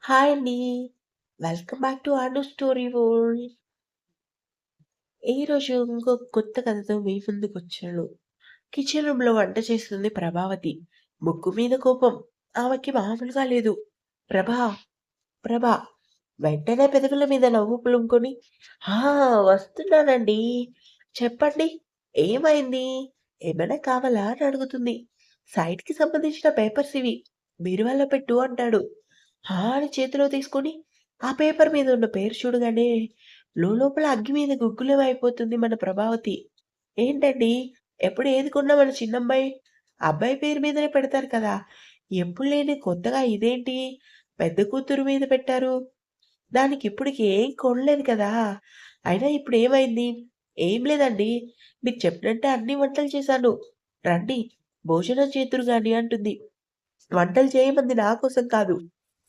Hi అండి. Welcome back to Anu story world. ఈరోజు ఇంకో కొత్త కథతో మీ ముందుకొచ్చాను. కిచెన్ రూమ్‌లో వంట చేస్తుంది ప్రభావతి. ముక్కు మీద కోపం. ఆమెకి మామూలుగా లేదు. ప్రభా! ప్రభా! వెంటనే పెదవుల మీద నవ్వు పులుముకొని, "ఆ! వస్తున్నానండి. చెప్పండి. ఏమైంది? ఏమైనా కావాలా?" అని అడుగుతుంది. సైట్‌కి సంబంధించిన పేపర్స్ ఇవి. బీరువాలో పెట్టు అంటాడు. హా అని చేతిలో తీసుకొని, ఆ పేపర్ మీద ఉన్న పేరు చూడగానే లోలోపల అగ్గి మీద గుగ్గులమైపోతుంది మన ప్రభావతి. ఏంటండి? ఎప్పుడు ఏది కొన్నా మన చిన్నమ్మాయి, అబ్బాయి పేరు మీదనే పెడతారు కదా! ఎప్పుడు లేని కొత్తగా ఇదేంటి? పెద్ద కూతురు మీద పెట్టారు. దానికిప్పటికి ఏం కొనలేదు కదా! అయినా ఇప్పుడేమైంది? ఏం లేదండి. మీకు చెప్పినట్టే అన్ని వంటలు చేశాను. రండి భోజనం చేద్దురు గాని అంటుంది. వంటలు చేయమంది నా కోసం కాదు.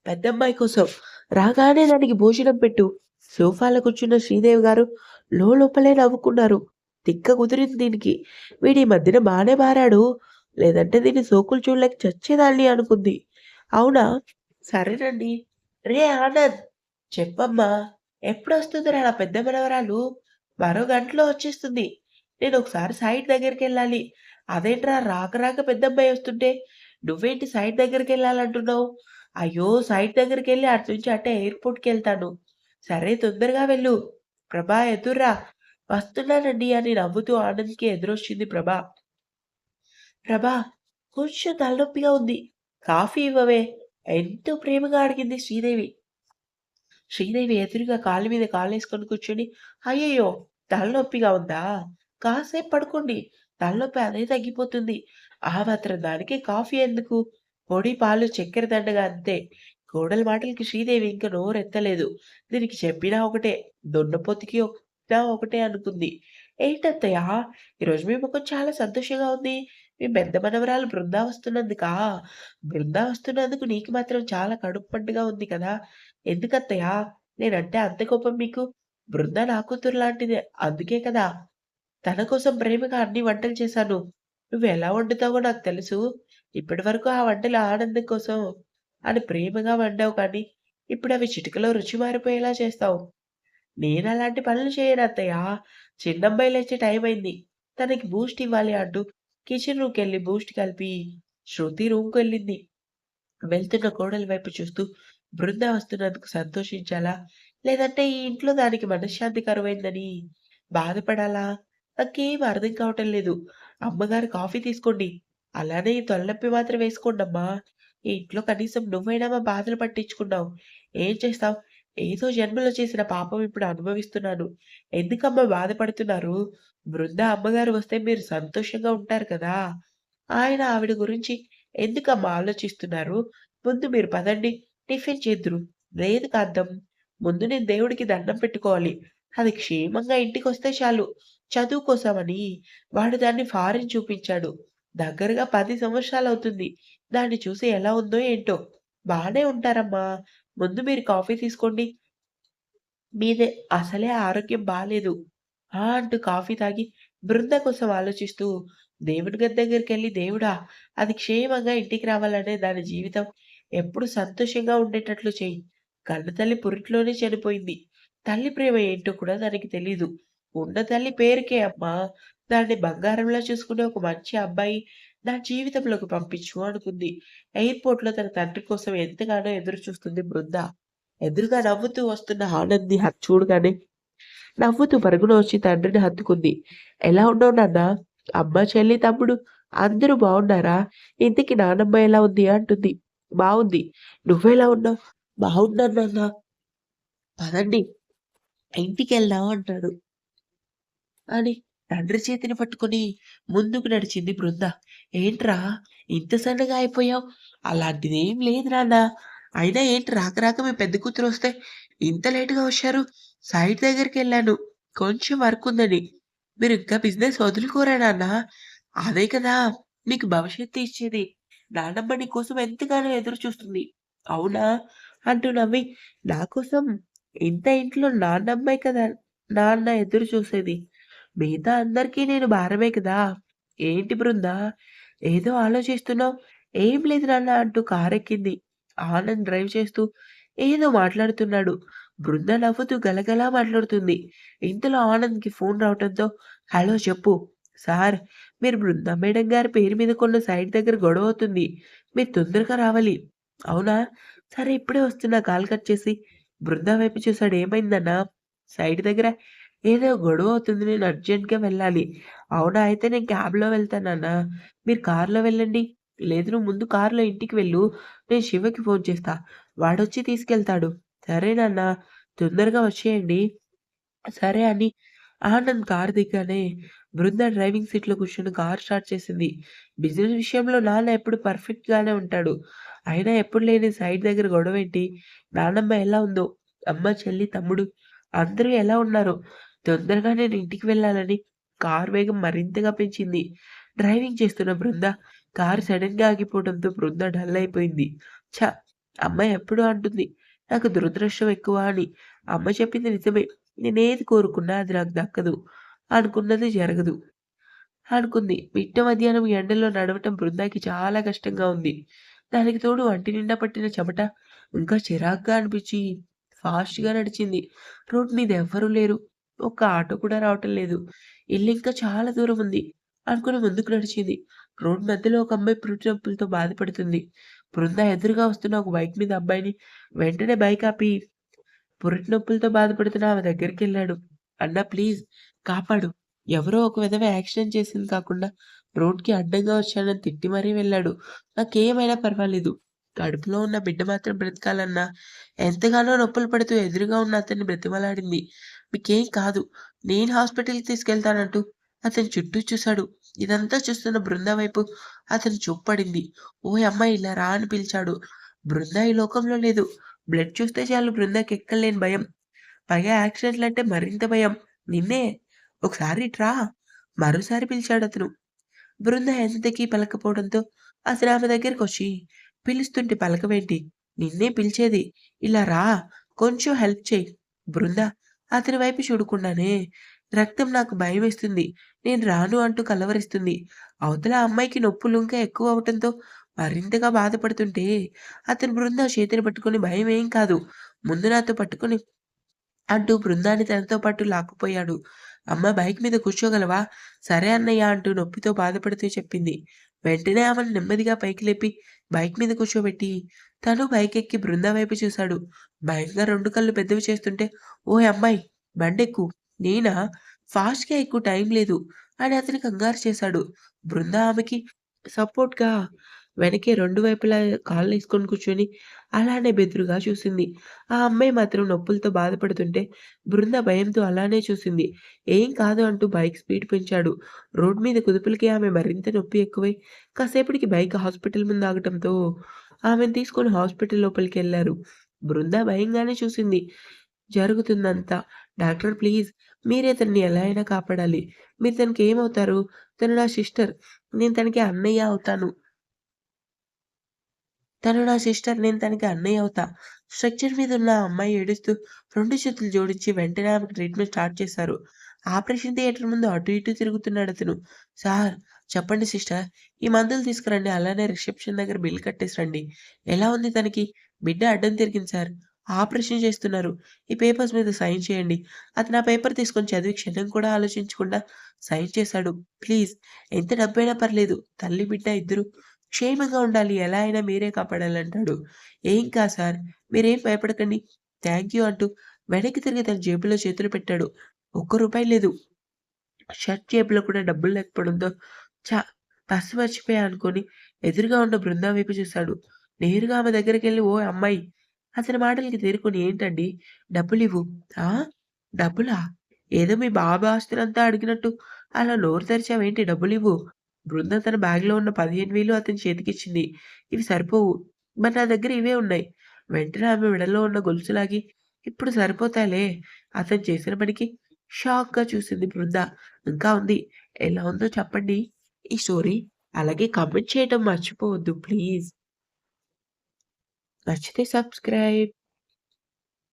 పెద్దమ్మాయి కోసం. రాగానే దానికి భోజనం పెట్టు. సోఫాలో కూర్చున్న శ్రీదేవి గారు లోలోపలే నవ్వుకున్నారు. తిక్క కుదిరింది దీనికి. వీడీ మధ్యన బానే మారాడు. లేదంటే దీని సోకులు చూడలేక చచ్చేదాన్ని అనుకుంది. అవునా? సరేనండి. రే ఆనంద్! చెప్పమ్మా! ఎప్పుడొస్తుందిరా నా పెద్ద మనవరాలు? మరో గంటలో వచ్చేస్తుంది. నేనొకసారి సైట్ దగ్గరికెళ్ళాలి. అదేంట్రా రాక రాక పెద్దమ్మాయి వస్తుంటే, నువ్వేంటి సైట్ దగ్గరికెళ్ళాలంటున్నావు? అయ్యో! సైట్ దగ్గరికెళ్ళి అటునుంచి అటే ఎయిర్‌పోర్ట్‌కెళ్తాను. సరే తొందరగా వెళ్ళు. ప్రభా ఎదుర్రా. వస్తున్నానండి అని నవ్వుతూ ఆనంద్‌కి ఎదురొచ్చింది ప్రభ. ప్రభా! కొంచెం తలనొప్పిగా ఉంది. కాఫీ ఇవ్వవే. ఎంతో ప్రేమగా అడిగింది శ్రీదేవి. శ్రీదేవి ఎదురుగా కాలు మీద కాలేసుకొని కూర్చొని, అయ్యయ్యో! తలనొప్పిగా ఉందా? కాసేపు పడుకోండి. తలనొప్పి అదే తగ్గిపోతుంది. ఆ మాత్రం దానికి కాఫీ ఎందుకు? పొడి, పాలు, చక్కెర దండగ అంతే. కోడలి మాటలకి శ్రీదేవి ఇంక నోరెత్తలేదు. దీనికి చెప్పినా ఒకటే, దున్నపోతుకి ఒకటే అనుకుంది. ఏంటత్తయ్య? ఈరోజు మీ ముఖం చాలా సంతోషంగా ఉంది. మీ పెద్ద మనవరాలు బృందా వస్తున్నందుకా? బృందా వస్తున్నందుకు నీకు మాత్రం చాలా కడుపు పండుగ ఉంది కదా! ఎందుకత్తయ్య నేనంటే అంత కోపం మీకు? బృంద నా కూతురు లాంటిదే. అందుకే కదా! తన కోసం ప్రేమగా అన్ని వంటలు చేశాను. నువ్వెలా వండుతావో నాకు తెలుసు. ఇప్పటివరకు ఆ వంటలు ఆనందం కోసం అని ప్రేమగా వండావు కానీ, ఇప్పుడవి చిటికలో రుచి మారిపోయేలా చేస్తావు. నేనలాంటి పనులు చేయనత్తయ్య. చిన్నమ్మాయి లేచే టైమయింది. తనకి బూస్ట్ ఇవ్వాలి అంటూ కిచెన్ రూమ్‌కెళ్ళి బూస్ట్ కలిపి శృతి రూమ్‌కెళ్ళింది. వెళ్తున్న కోడలి వైపు చూస్తూ బృంద వస్తున్నందుకు సంతోషించాలా? లేదంటే ఈ ఇంట్లో దానికి మనశ్శాంతి కరువైందని బాధపడాలా? నాకేం అర్థం కావటం లేదు. అమ్మగారు కాఫీ తీసుకోండి. అలానే ఈ తలనొప్పి మాత్రం వేసుకోండమ్మా. ఈ ఇంట్లో కనీసం నువ్వైనా మా బాధలు పట్టించుకున్నావు. ఏం చేస్తావు? ఏదో జన్మలో చేసిన పాపం ఇప్పుడు అనుభవిస్తున్నాను. ఎందుకమ్మా బాధపడుతున్నారు? బృంద అమ్మగారు వస్తే మీరు సంతోషంగా ఉంటారు కదా! ఆవిడ గురించి ఎందుకమ్మా ఆలోచిస్తున్నారు? ముందు మీరు పదండి. టిఫిన్ చేద్దురు. లేదు కాంతం. ముందు నేను దేవుడికి దండం పెట్టుకోవాలి. అది క్షేమంగా ఇంటికొస్తే చాలు. చదువు కోసమని వాడు దాన్ని ఫారిన్ చూపించాడు. దగ్గరగా 10 సంవత్సరాలవుతుంది. దాన్ని చూసి ఎలా ఉందో ఏంటో. బానే ఉంటారమ్మా. ముందు మీరు కాఫీ తీసుకోండి. మీదే అసలే ఆరోగ్యం బాలేదు. అంటూ కాఫీ తాగి బృంద కోసం ఆలోచిస్తూ దేవుడి గది దగ్గరికెళ్ళి దేవుడా! అది క్షేమంగా ఇంటికి రావాలనే దాని జీవితం ఎప్పుడు సంతోషంగా ఉండేటట్లు చెయ్యి. కన్నతల్లి పురిట్లోనే చనిపోయింది. తల్లి ప్రేమ ఏంటో కూడా దానికి తెలీదు. ఉన్న తల్లి పేరుకే అమ్మా! దాన్ని బంగారంలా చూసుకునే ఒక మంచి అబ్బాయి నా జీవితంలోకి పంపించు అనుకుంది. ఎయిర్‌పోర్ట్‌లో తన తండ్రి కోసం ఎంతగానో ఎదురు చూస్తుంది బృంద. ఎదురుగా నవ్వుతూ వస్తున్న ఆనంద్‌ని చూడగానే నవ్వుతూ పరుగున వచ్చి తండ్రిని హత్తుకుంది. "ఎలా ఉన్నావు నాన్న? అమ్మ, చెల్లి, తమ్ముడు అందరూ బావున్నారా? ఇంతకీ నానమ్మ ఎలా ఉంది?" అంటుంది. "బావుంది. నువ్వెలా ఉన్నావు?" "బావున్నాను నాన్న. పదండి ఇంటికెళ్దాం" అంటాడు. అని తండ్రి చేతిని పట్టుకొని ముందుకు నడిచింది బృంద. "ఏంట్రా ఇంత సన్నగా అయిపోయావు?" "అలాంటిదేం లేదు నాన్న. అయినా ఏంటి రాక రాక మీ పెద్ద కూతురొస్తే ఇంత లేట్‌గా వచ్చారు?" "సైట్ దగ్గరికెళ్ళాను. కొంచెం వర్కుందని." "మీరింకా బిజినెస్ వదులుకోరా నాన్న? అదే కదా నీకు భవిష్యత్తు ఇచ్చేది. నానమ్మ నీ కోసం ఎంతగానో ఎదురు చూస్తుంది." "అవునా?" అంటూ నవ్వి, "నా కోసం ఇంత ఇంట్లో నాన్నమ్మే కదా నాన్న ఎదురు చూసేది. మిగతా అందరికీ నేను భారమే కదా! ఏంటి బృందా? ఏదో ఆలోచిస్తున్నావు?" "ఏం లేదు నాన్న" అంటూ కారెక్కింది. ఆనంద్ డ్రైవ్ చేస్తూ, ఏదో మాట్లాడుతున్నాడు. బృంద నవ్వుతూ గలగలా మాట్లాడుతుంది. ఇంతలో ఆనంద్‌కి ఫోన్ రావటంతో, "హలో చెప్పు. సార్, మీరు బృందా మేడం గారి పేరు మీద కొన్న సైట్ దగ్గర గొడవ అవుతుంది. మీరు తొందరగా రావాలి." "అవునా? సరే ఇప్పుడే వస్తున్నా" కాల్ కట్ చేసి బృందా వైపు చూసాడు. "ఏమైందన్నా?" "సైట్ దగ్గర ఏదో గొడవ అవుతుంది. నేను అర్జెంట్‌గా వెళ్ళాలి." "అవునా? అయితే నేను క్యాబ్‌లో వెళ్తానన్నా. మీరు కార్‌లో వెళ్ళండి. లేదు నువ్వు ముందు కార్‌లో ఇంటికి వెళ్ళు. నేను శివకి ఫోన్ చేస్తా. వాడొచ్చి తీసుకెళ్తాడు." "సరే నాన్న, తొందరగా వచ్చేయండి." సరే అని ఆనంద్ కారు దిగ్గానే బృంద డ్రైవింగ్ సీట్‌లో కూర్చొని కారు స్టార్ట్ చేసింది. బిజినెస్ విషయంలో నాన్న ఎప్పుడు పర్ఫెక్ట్‌గానే ఉంటాడు. అయినా ఎప్పుడు లేని సైట్ దగ్గర గొడవేంటి? నానమ్మ ఎలా ఉందో? అమ్మ, చెల్లి, తమ్ముడు అందరూ ఎలా ఉన్నారో? తొందరగా నేను ఇంటికి వెళ్ళాలని కారు వేగం మరింతగా పెంచింది. డ్రైవింగ్ చేస్తున్న బృంద కారు సడెన్‌గా ఆగిపోవడంతో బృంద డల్ అయిపోయింది. ఛ! అమ్మ ఎప్పుడూ అంటుంది నాకు దురదృష్టం ఎక్కువ అని. అమ్మ చెప్పింది నిజమే. నేనేది కోరుకున్నా అది నాకు దక్కదు. అనుకున్నది జరగదు. అనుకుంది. మిట్ట మధ్యాహ్నం ఎండలో నడవటం బృందాకి చాలా కష్టంగా ఉంది. దానికి తోడు ఒంటి నిండా పట్టిన చెమట ఇంకా చిరాగ్గా అనిపించి ఫాస్ట్‌గా నడిచింది. రోడ్ మీద ఎవ్వరూ లేరు. ఒక్క ఆటో కూడా రావటం లేదు. ఇల్లింకా చాలా దూరం ఉంది అనుకుని ముందుకు నడిచింది. రోడ్ మధ్యలో ఒక అమ్మాయి పురిటి నొప్పులతో బాధపడుతుంది. బృంద ఎదురుగా వస్తున్న ఒక బైక్ మీద అబ్బాయిని వెంటనే బైక్ ఆపి పురిటి నొప్పులతో బాధపడుతున్న ఆమె దగ్గరికెళ్ళాడు. "అన్నా ప్లీజ్ కాపాడు." ఎవరో ఒక విధవ యాక్సిడెంట్ చేసింది కాకుండా రోడ్‌కి అడ్డంగా వచ్చానని తిట్టి మరీ వెళ్ళాడు. నాకేమైనా పర్వాలేదు. కడుపులో ఉన్న బిడ్డ మాత్రం బ్రతకాలన్నా ఎంతగానో నొప్పులు పడుతూ ఎదురుగా ఉన్న అతన్ని బ్రతిమలాడింది. "మీకేం కాదు. నేను హాస్పిటల్‌కి తీసుకెళ్తానంటూ" అతని చుట్టూ చూశాడు. ఇదంతా చూస్తున్న బృంద వైపు అతని చూపు పడింది. "ఓయ్ అమ్మాయి ఇలా రా" అని పిలిచాడు. బృంద ఈ లోకంలో లేదు. బ్లడ్ చూస్తే చాలు బృందాకి ఎక్కడలేని భయం. పైగా యాక్సిడెంట్లంటే మరింత భయం. "నిన్నే ఒకసారి ఇట్రా" మరోసారి పిలిచాడతను. బృంద ఎంతకీ పలకపోవడంతో అతనామె దగ్గరకొచ్చి, "పిలుస్తుంటే పలకవేంటి? నిన్నే పిలిచేది. ఇలా రా, కొంచెం హెల్ప్ చెయ్యి." బృంద అతని వైపు చూడకుండానే, "రక్తం నాకు భయమేస్తుంది. నేను రాను" అంటూ కలవరిస్తుంది. అవతల ఆ అమ్మాయికి నొప్పులు ఇంకా ఎక్కువవటంతో మరింతగా బాధపడుతుంటే, అతను బృంద చేతిని పట్టుకొని, "భయమేం కాదు. ముందు నాతో పట్టుకొని" అంటూ బృందాన్ని తనతో పాటు లాక్కుపోయాడు. "అమ్మ బైక్ మీద కూర్చోగలవా?" "సరే అన్నయ్య" అంటూ నొప్పితో బాధపడుతూ చెప్పింది. వెంటనే ఆమెను నెమ్మదిగా పైకి లేపి బైక్ మీద కూర్చోబెట్టి, తను బైకెక్కి బృందా వైపు చూశాడు. భయంగా 2 కళ్ళు పెద్దవి చేస్తుంటే, "ఓయ్ అమ్మాయి బండెక్కు." "నేనా? ఫాస్ట్‌గా ఎక్కు టైం లేదు" అని అతను కంగారు చేశాడు. బృందా ఆమెకి సపోర్ట్‌గా వెనకే 2 వైపులా కాళ్ళేసుకొని కూర్చొని అలానే బెదురుగా చూసింది. ఆ అమ్మాయి మాత్రం నొప్పులతో బాధపడుతుంటే బృంద భయంతో అలానే చూసింది. ఏం కాదు అంటూ బైక్ స్పీడ్ పెంచాడు. రోడ్ మీద కుదుపులకి ఆమె మరింత నొప్పి ఎక్కువై కాసేపటికి బైక్ హాస్పిటల్ ముందు ఆగటంతో ఆమెను తీసుకొని హాస్పిటల్ లోపలికెళ్లారు. బృంద భయంగానే చూసింది జరుగుతుందంతా. "డాక్టర్ ప్లీజ్ మీరే తనని ఎలా అయినా కాపాడాలి. మీరు తనకేమవుతారు? తను నా సిస్టర్. నేను తనకి అన్నయ్య అవుతాను." తను నా సిస్టర్. నేను తనకి అన్నయ్య అవుతా. స్ట్రెచర్ మీదున్న ఆ అమ్మాయి ఏడుస్తూ 2 చేతులు జోడించి వెంటనే ఆమెకు ట్రీట్‌మెంట్ స్టార్ట్ చేశారు. ఆపరేషన్ థియేటర్ ముందు అటు ఇటు తిరుగుతున్నాడతను. "సార్ చెప్పండి సిస్టర్. ఈ మందులు తీసుకురండి. అలానే రిసెప్షన్ దగ్గర బిల్ కట్టేసి రండి. ఎలా ఉంది తనకి? బిడ్డ అడ్డం తిరిగింది సార్. ఆపరేషన్ చేస్తున్నారు. ఈ పేపర్స్ మీద సైన్ చేయండి." అతను ఆ పేపర్ తీసుకొని చదివి క్షణం కూడా ఆలోచించకుండా సైన్ చేశాడు. "ప్లీజ్ ఎంత డబ్బైనా పర్లేదు. తల్లి, బిడ్డ ఇద్దరూ క్షేమంగా ఉండాలి. ఎలా అయినా మీరే కాపాడాలంటాడు. "ఏం కాదు సార్. మీరేం భయపడకండి. థాంక్ యూ" అంటూ వెనక్కి తిరిగి తన జేబులో చేతులు పెట్టాడు. ఒక్క రూపాయి లేదు. షర్ట్ జేబులో కూడా డబ్బులు లేకపోవడంతో ఛ! పర్స్ మర్చిపోయా అనుకోని ఎదురుగా ఉన్న బృందా వైపు చూశాడు. నేరుగా ఆమె దగ్గరికెళ్ళి "ఓయ్ అమ్మాయి" అతని మాటలకి తేరుకొని "ఏంటండి? డబ్బులివ్వు." "ఆ? డబ్బులా? ఏదో మీ బాబు ఆస్తులంతా అడిగినట్టు అలా నోరు తెరిచావేంటి? డబ్బులివ్వు." బృంద తన బ్యాగ్‌లో ఉన్న 15,000 అతని చేతికిచ్చింది. "ఇవి సరిపోవు. మరి నా దగ్గర ఇవే ఉన్నాయి." వెంటనే ఆమె మెడలో ఉన్న గొలుసు లాగి "ఇప్పుడు సరిపోతాయిలే." అతను చేసిన పనికి షాక్‌గా చూసింది బృంద. ఇంకా ఉంది. ఎలా ఉందో చెప్పండి ఈ స్టోరీ. అలాగే కామెంట్ చేయటం మర్చిపోవద్దు ప్లీజ్. నచ్చితే సబ్స్క్రైబ్.